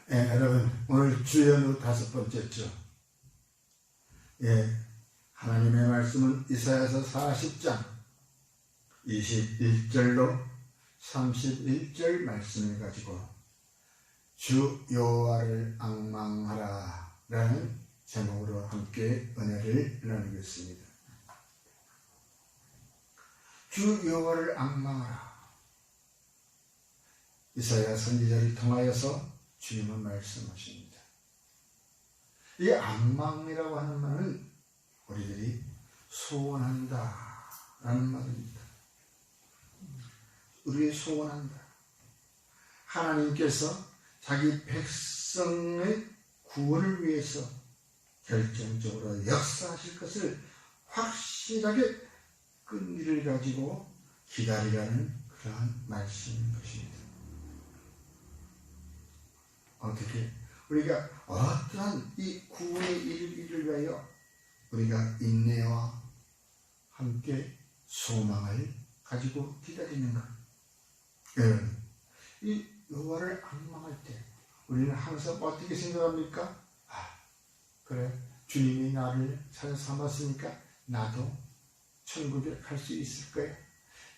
여러분, 오늘 주연우 5번째죠. 하나님의 말씀은 이사야서 40장 21절로 31절 말씀을 가지고 주 여호와를 앙망하라 라는 제목으로 함께 은혜를 나누겠습니다. 주 여호와를 앙망하라. 이사야 선지자를 통하여서 주님은 말씀하십니다. 이 앙망이라고 하는 말은 우리들이 소원한다 라는 말입니다. 우리 소원한다. 하나님께서 자기 백성의 구원을 위해서 결정적으로 역사하실 것을 확실하게 끈기를 가지고 기다리라는 그러한 말씀인 것입니다. 어떻게 우리가 어떠한 이 구원의 일을 위하여 우리가 인내와 함께 소망을 가지고 기다리는가? 여러분, 이 여호와를 앙망할 때 우리는 항상 어떻게 생각합니까? 그래, 주님이 나를 잘 삼았으니까 나도 천국에 갈 수 있을 거야.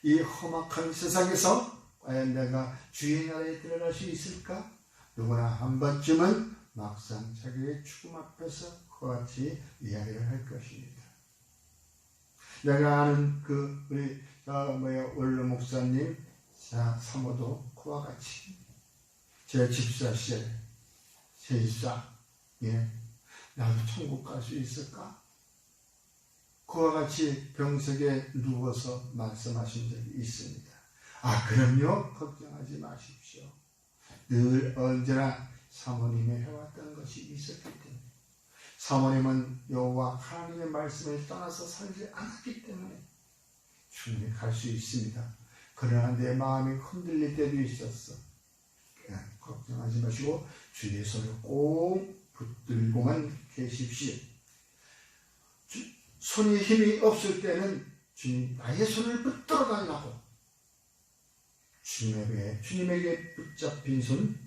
이 험악한 세상에서 과연 내가 주의 나라에 들어갈 수 있을까? 누구나 한 번쯤은 막상 자기의 죽음 앞에서 그와 같이 이야기를 할 것입니다. 내가 아는 우리 원로 목사님 사모도 그와 같이 제 집사실 제 집사 나도 천국 갈 수 있을까? 그와 같이 병석에 누워서 말씀하신 적이 있습니다. 그럼요, 걱정하지 마십시오. 늘 언제나 사모님이 해왔던 것이 있었기 때문에, 사모님은 여호와 하나님의 말씀을 떠나서 살지 않았기 때문에 충분히 갈 수 있습니다. 그러나 내 마음이 흔들릴 때도 있었어. 걱정하지 마시고 주의 손을 꼭 붙들고만 계십시오. 손이 힘이 없을 때는 주님 나의 손을 붙들어 달라고, 주님에게 붙잡힌 손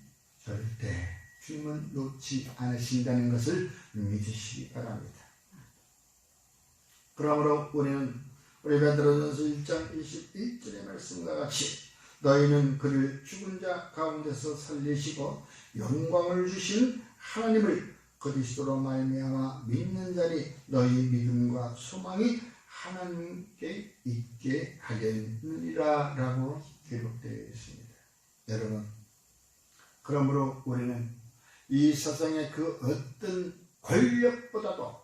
절대 주님은 놓지 않으신다는 것을 믿으시기 바랍니다. 그러므로 우리는 우리 베드로전서 1장 21절의 말씀과 같이 너희는 그를 죽은 자 가운데서 살리시고 영광을 주신 하나님을 그리스도로 말미암아 믿는 자니 너희 믿음과 소망이 하나님께 있게 하겠느니라 라고 기록되어 있습니다. 여러분, 그러므로 우리는 이 세상의 그 어떤 권력보다도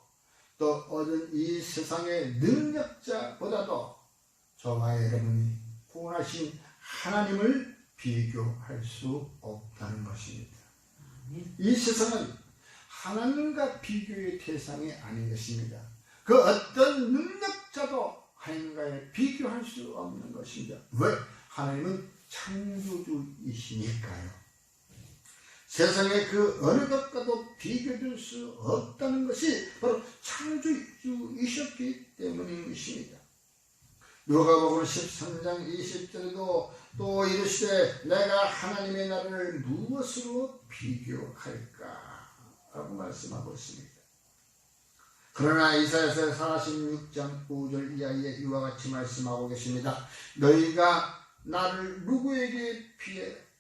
또 어떤 이 세상의 능력자보다도 저와 여러분이 구원하신 하나님을 비교할 수 없다는 것입니다. 이 세상은 하나님과 비교의 대상이 아닌 것입니다. 그 어떤 능력자도 하나님과의 비교할 수 없는 것입니다. 왜? 하나님은 창조주이시니까요. 세상의 그 어느 것과도 비교될 수 없다는 것이 바로 창조주이셨기 때문인 것입니다. 누가복음 13장 20절에도 또 이르시되 내가 하나님의 나라를 무엇으로 비교할까? 라고 말씀하고 있습니다. 그러나 이사야서 46장 9절 이하에 이와 같이 말씀하고 계십니다. 너희가 나를 누구에게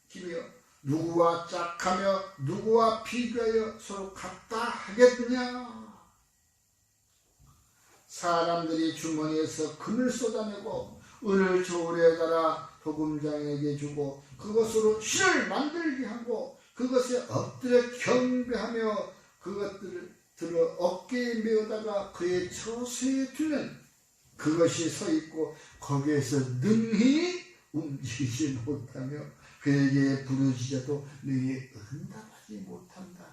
기며 누구와 짝하며 누구와 비교하여 서로 같다 하겠느냐? 사람들이 주머니에서 금을 쏟아내고 은을 저울에 달아 도금장에게 주고 그것으로 신을 만들게 하고 그것에 엎드려 경배하며 그것들을 들어 어깨에 메어다가 그의 처소에 두면 그것이 서 있고 거기에서 능히 움직이지 못하며 그에게 부르짖어도 능히 응답하지 못한다.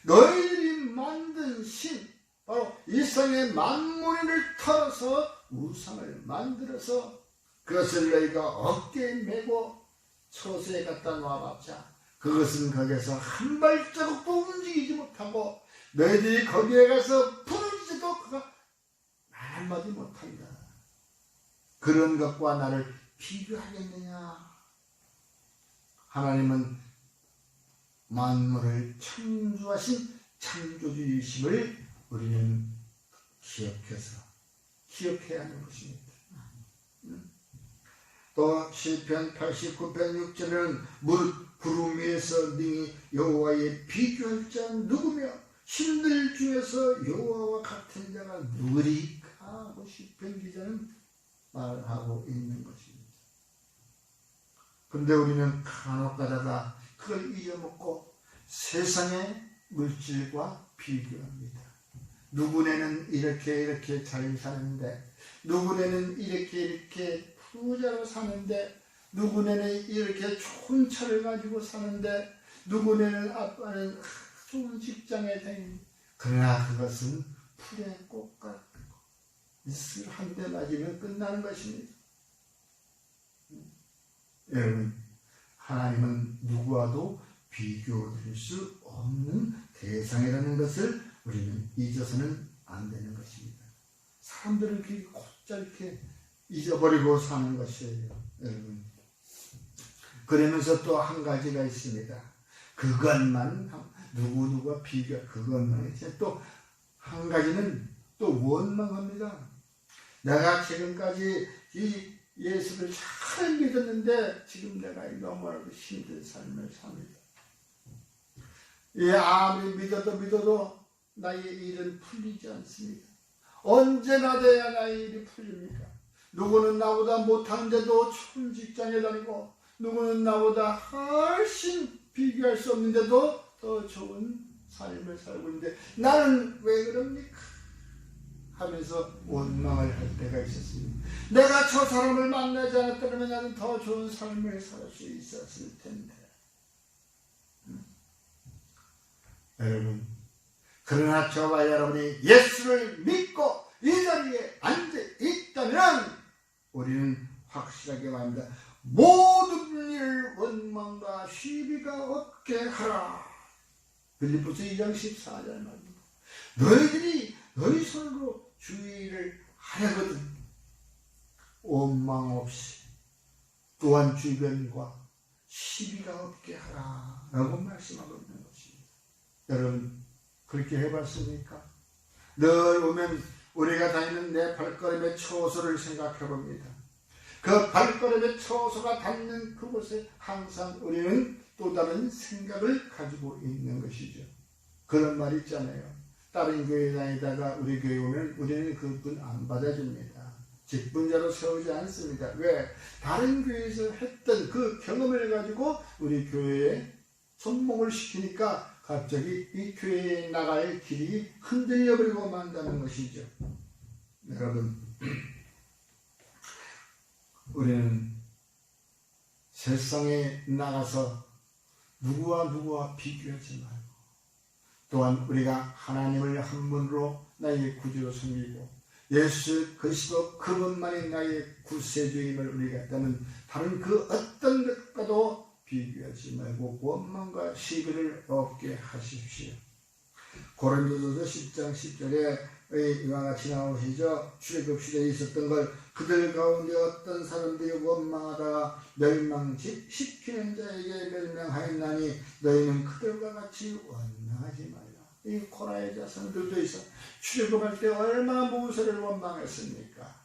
너희들이 만든 신, 바로 이 세상의 만물을 털어서 우상을 만들어서 그것을 너희가 어깨에 메고 처소에 갖다 놔봤자 그것은 거기에서 한 발자국도 움직이지 못하고 너희들이 거기에 가서 부르짖어도 그가 말 한마디 못한다. 그런 것과 나를 비교하겠느냐? 하나님은 만물을 창조하신 창조주이심을 우리는 기억해야 하는 것입니다. 또 시편 89편 6절에는 무릇 구름 위에서 능히 여호와의 비교할 자 누구며 신들 중에서 여호와와 같은 자가 누구리까 하고 시편 기자는 말하고 있는 것입니다. 그런데 우리는 간혹가다가 그걸 잊어먹고 세상의 물질과 비교합니다. 누구네는 이렇게 잘 사는데, 누구네는 이렇게 부자로 사는데, 누구네는 이렇게 좋은 차를 가지고 사는데, 누구네는 아빠는 좋은 직장에 다니는. 그러나 그것은 풀의 꽃 같고 이슬 한 대 맞으면 끝나는 것입니다. 여러분, 하나님은 누구와도 비교될 수 없는 대상이라는 것을 우리는 잊어서는 안 되는 것입니다. 사람들은 그렇게 곧잘 이렇게 잊어버리고 사는 것이에요, 여러분. 그러면서 또 한 가지가 있습니다. 그것만 누구누구와 비교, 그것만 이제 또 한 가지는 또 원망합니다. 내가 지금까지 이 예수를 잘 믿었는데 지금 내가 너무나도 힘든 삶을 삽니다. 아무리 믿어도 나의 일은 풀리지 않습니다. 언제나 돼야 나의 일이 풀립니까? 누구는 나보다 못하는데도 좋은 직장에 다니고, 누구는 나보다 훨씬 비교할 수 없는데도 더 좋은 삶을 살고 있는데 나는 왜 그럽니까? 하면서 원망을 할 때가 있었습니다. 내가 저 사람을 만나지 않았다면 나는 더 좋은 삶을 살 수 있었을 텐데. 여러분, 그러나 저와 여러분이 예수를 믿고 이 자리에 앉아 있다면 우리는 확실하게 말합니다. 모든 일 원망과 시비가 없게 하라. 빌립보서 2장 14절 말입니다. 너희들이 너희 손으로 주의를 하려거든 원망 없이 또한 주변과 시비가 없게 하라 라고 말씀하고 있는 것입니다. 여러분, 그렇게 해봤습니까? 늘 오면 우리가 다니는 내 발걸음의 처소를 생각해 봅니다. 그 발걸음의 처소가 닿는 그곳에 항상 우리는 또 다른 생각을 가지고 있는 것이죠. 그런 말 있잖아요. 다른 교회 다니다가 우리 교회 오면 우리는 그분 안 받아줍니다. 직분자로 세우지 않습니다. 왜? 다른 교회에서 했던 그 경험을 가지고 우리 교회에 손목을 시키니까 갑자기 이 교회에 나갈 길이 흔들려버리고 만다는 것이죠. 여러분, 우리는 세상에 나가서 누구와 비교하지 말고, 또한 우리가 하나님을 한 분으로 나의 구주로 섬기고 예수 그리스도 그분만이 나의 구세주임을 우리가 했다면 다른 그 어떤 것과도 비교하지 말고 원망과 시비를 없게 하십시오. 고린도전서 10장 10절에 이와 같이 나오시죠. 출애굽 시대에 있었던 걸 그들 가운데 어떤 사람들이 원망하다가 멸망시키는 자에게 멸망하였나니 너희는 그들과 같이 원망하지 말라. 이 코라의 자손들도 있어. 출애굽할 때 얼마나 모세를 원망했습니까?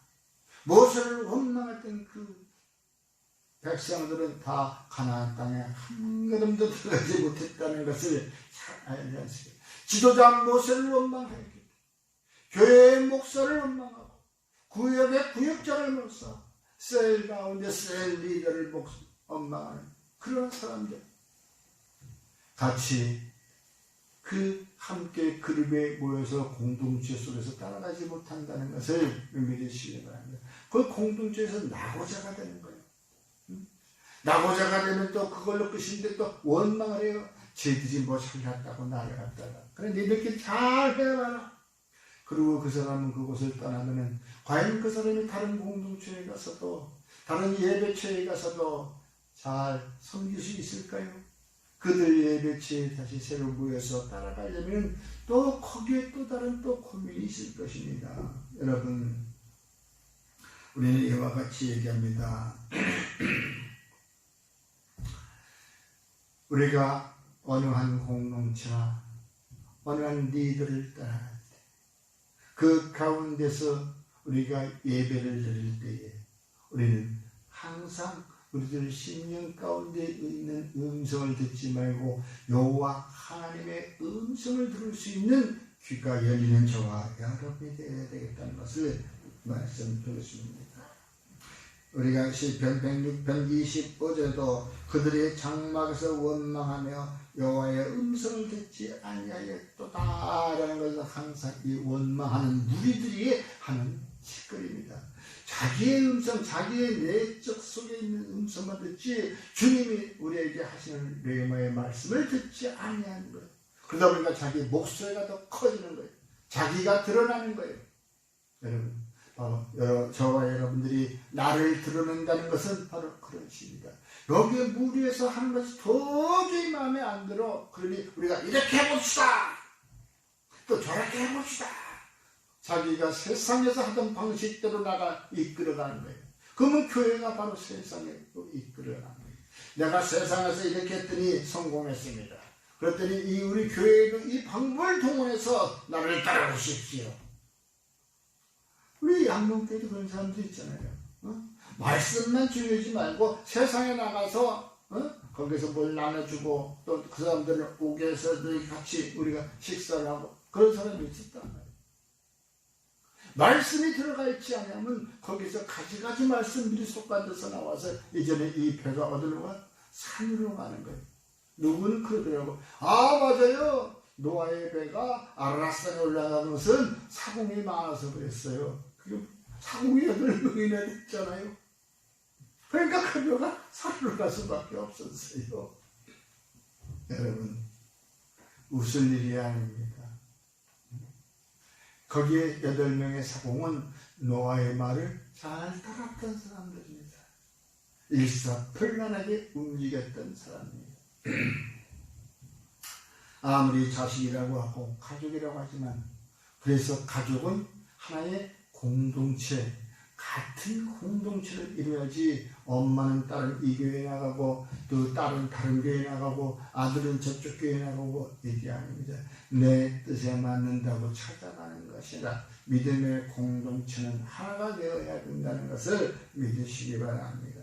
모세를 원망했던 그 백성들은 다 가나안 땅에 한 걸음도 들어가지 못했다는 것을 잘 알지 않습니까? 지도자 모세를 원망했기, 교회의 목사를 원망하고 구역의 구역장을 목사, 셀 가운데 셀 리더를 원망하는 그런 사람들 같이 그 함께 그룹에 모여서 공동체 속에서 따라가지 못한다는 것을 믿으시기 바랍니다. 그 공동체에서 나고자가 되는 거예요. 나고자가 되면 또 그걸로 끝인데 또 원망을 해요. 쟤들이 뭐 살렸다고 나를 갖다가. 그래, 니들끼리 잘 해봐라. 그리고 그 사람은 그곳을 떠나면은 과연 그 사람이 다른 공동체에 가서도, 다른 예배처에 가서도 잘 섬길 수 있을까요? 그들 예배처에 다시 새로 모여서 따라가려면 또 거기에 또 다른 또 고민이 있을 것입니다. 여러분, 우리는 이와 같이 얘기합니다. 우리가 어느 한 공동체나 어느 한 리더를 따라갈 때 그 가운데서 우리가 예배를 드릴 때에 우리는 항상 우리들 심령 가운데 있는 음성을 듣지 말고 여호와 하나님의 음성을 들을 수 있는 귀가 열리는 저와 여러분이 되어야 되겠다는 것을 말씀드렸습니다. 우리가 시편 106편 25절도 그들의 장막에서 원망하며 여호와의 음성을 듣지 아니하였도다라는 것은 항상 이 원망하는 무리들이 하는 짓거리입니다. 자기의 음성, 자기의 내적 속에 있는 음성만 듣지 주님이 우리에게 하시는 레마의 말씀을 듣지 아니하는 거예요. 그러다 보니까 자기 목소리가 더 커지는 거예요. 자기가 드러나는 거예요. 여러분, 바로 저와 여러분들이 나를 드러낸다는 것은 바로 그런 식입니다. 여기에 무리에서 하는 것이 도저히 마음에 안 들어. 그러니 우리가 이렇게 해봅시다. 또 저렇게 해봅시다. 자기가 세상에서 하던 방식대로 이끌어가는 거예요. 그러면 교회가 바로 세상에 이끌어가는 거예요. 내가 세상에서 이렇게 했더니 성공했습니다. 그랬더니 우리 교회도 이 방법을 동원해서 나를 따라오십시오. 우리 양동교회도 그런 사람들 있잖아요. 말씀만 중요하지 말고 세상에 나가서 거기서 뭘 나눠주고 또 그 사람들을 오게 해서 같이 우리가 식사를 하고 그런 사람이 있었단 말이에요. 말씀이 들어가 있지 않으면 거기서 가지가지 말씀들이 쏟아져서 나와서 이전에 이 배가 어디로 가? 산으로 가는 거예요. 누구는 그러더라고. 아, 맞아요. 노아의 배가 아라산에 올라가는 것은 사공이 많아서 그랬어요. 사공이 8명이나 됐잖아요. 그러니까 그 배가 산으로 갈 수밖에 없었어요. 여러분, 웃을 일이 아닙니다. 거기에 8명의 사공은 노아의 말을 잘 따랐던 사람들입니다. 일사불란하게 움직였던 사람입니다. 아무리 자식이라고 하고 가족이라고 하지만 그래서 가족은 하나의 공동체, 같은 공동체를 이루어야지 엄마는 딸은 이 교회에 나가고 또 딸은 다른 교회에 나가고 아들은 저쪽 교회에 나가고 이게 아닙니다. 내 뜻에 맞는다고 찾아가는 것이라 믿음의 공동체는 하나가 되어야 된다는 것을 믿으시기 바랍니다.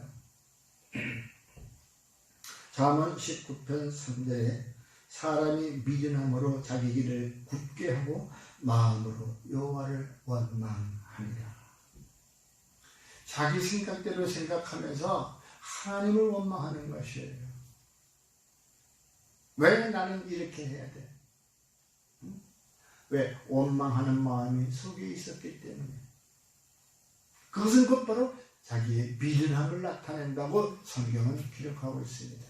잠언 19편 3절에 사람이 미련함으로 자기 길을 굳게 하고 마음으로 여호와를 원망하니라. 자기 생각대로 생각하면서 하나님을 원망하는 것이에요. 왜 나는 이렇게 해야 돼? 왜? 원망하는 마음이 속에 있었기 때문에. 그것은 곧바로 자기의 미련함을 나타낸다고 성경은 기록하고 있습니다.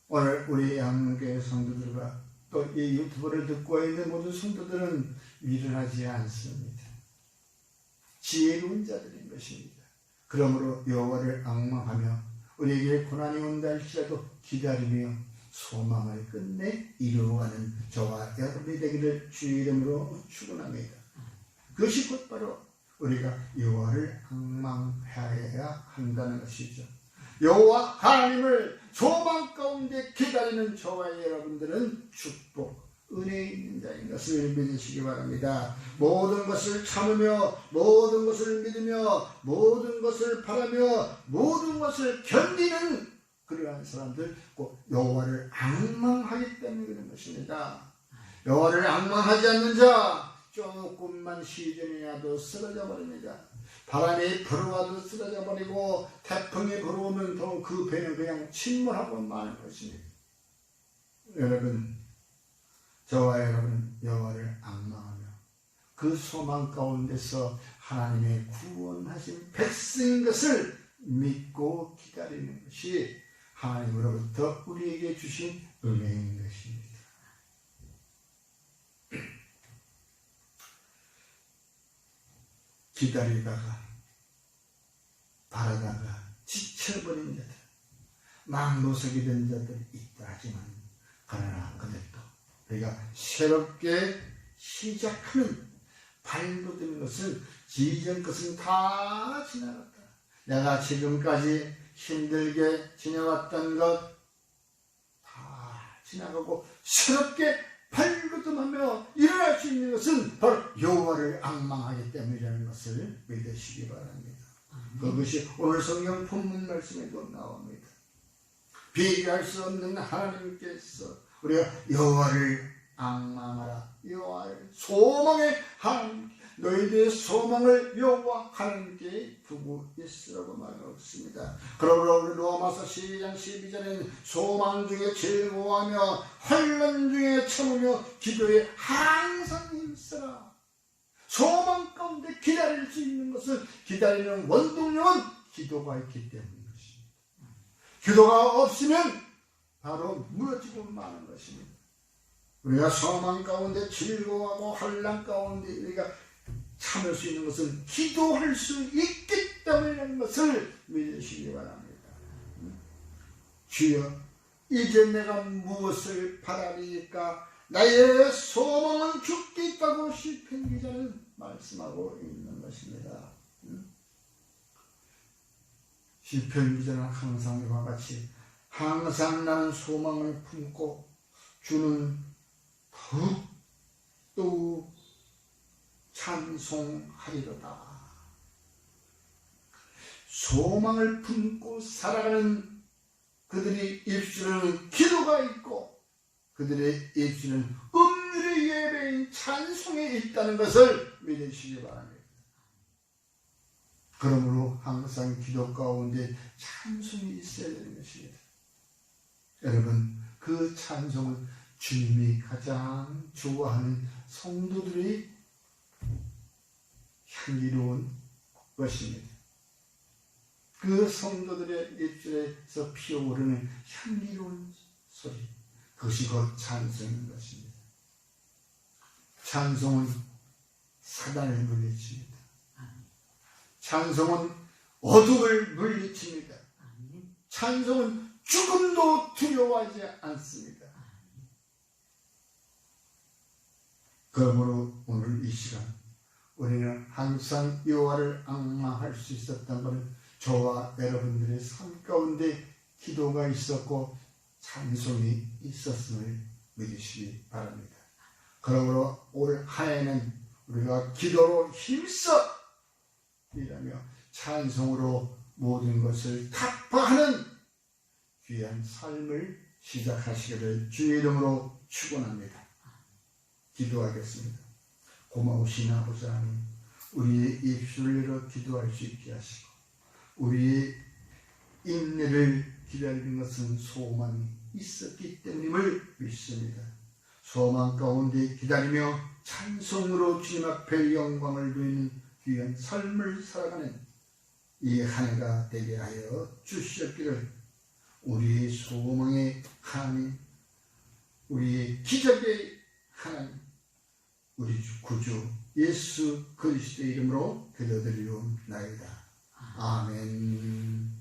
오늘 우리 양교회 성도들과 또 이 유튜브를 듣고 있는 모든 성도들은 미련하지 않습니다. 지혜로운 자들인 것입니다. 그러므로 여호와를 앙망하며 우리에게 고난이 온다 할지라도 기다리며 소망을 끝내 이루어가는 저와 여러분이 되기를 주의 이름으로 축원합니다. 그것이 곧바로 우리가 여호와를 앙망해야 한다는 것이죠. 여호와 하나님을 소망 가운데 기다리는 저와 여러분들은 축복, 은혜 있는 자인 것을 믿으시기 바랍니다. 모든 것을 참으며 모든 것을 믿으며 모든 것을 바라며 모든 것을 견디는 그러한 사람들 꼭 여호와를 앙망하기 때문에 그런 것입니다. 여호와를 앙망하지 않는 자 조금만 시전이 나도 쓰러져 버립니다. 바람이 불어와도 쓰러져 버리고 태풍이 불어오면 또 그 배는 그냥 침몰하고 마는 것입니다. 여러분, 저와 여러분 여호와를 앙망하며 그 소망 가운데서 하나님의 구원하신 백성인 것을 믿고 기다리는 것이 하나님으로부터 우리에게 주신 은혜인 것입니다. 기다리다가 바라다가 지쳐버린 자들, 막노석이 된 자들이 있다 하지만 그러나 그들도 우리가 새롭게 시작하는 발돋는 것은 이전 것은 다 지나갔다. 내가 지금까지 힘들게 지내왔던 것 다 지나가고 새롭게 발돋움하며 일어날 수 있는 것은 바로 여호와를 앙망하기 때문이라는 것을 믿으시기 바랍니다. 그것이 오늘 성경 본문 말씀에도 나옵니다. 비교할 수 없는 하나님께서 우리가 여호와를 앙망하라. 여호와를 소망의 하나님, 너희들의 소망을 여호와 하나님께 두고 있으라고 말했습니다. 그러므로 로마서 12장 12절에는 소망 중에 즐거워하며 환난 중에 참으며 기도에 항상 힘쓰라. 소망 가운데 기다릴 수 있는 것은, 기다리는 원동력은 기도가 있기 때문인 것입니다. 기도가 없으면 바로 무너지고 마는 것입니다. 우리가 소망 가운데 즐거워하고 환난 가운데 우리가 참을 수 있는 것은 기도할 수 있기 때문이라는 것을 믿으시기 바랍니다. 주여, 이제 내가 무엇을 바라리까? 나의 소망은 주께 있다고 시편 기자는 말씀하고 있는 것입니다. 시편 기자는 항상 이와 같이 항상 나는 소망을 품고 주는 더욱 찬송하리로다. 소망을 품고 살아가는 그들의 입술에는 기도가 있고 그들의 입술은 음률의 예배인 찬송에 있다는 것을 믿으시기 바랍니다. 그러므로 항상 기도 가운데 찬송이 있어야 되는 것입니다. 여러분, 그 찬송은 주님이 가장 좋아하는 성도들의 향기로운 것입니다. 그 성도들의 입술에서 피어오르는 향기로운 소리, 그것이 곧 찬송인 것입니다. 찬송은 사단을 물리칩니다. 찬송은 어둠을 물리칩니다. 찬송은 죽음도 두려워하지 않습니다. 그러므로 오늘 이 시간 우리는 항상 여호와를 앙망할 수 있었던 것은 저와 여러분들의 삶 가운데 기도가 있었고 찬송이 있었음을 믿으시기 바랍니다. 그러므로 올 한해는 우리가 기도로 힘써 일하며 찬송으로 모든 것을 타파하는 귀한 삶을 시작하시기를 주의 이름으로 축원합니다. 기도하겠습니다. 고마우신 아버지 하나님, 우리의 입술을 열어 기도할 수 있게 하시고 우리의 인내를 기다리는 것은 소망이 있었기 때문임을 믿습니다. 소망 가운데 기다리며 찬송으로 주님 앞에 영광을 누리는 귀한 삶을 살아가는 이 한 해가 되게 하여 주시옵기를 우리의 소망의 하나님, 우리의 기적의 하나님, 우리 구주 예수 그리스도의 이름으로 기도드리옵나이다. 아멘.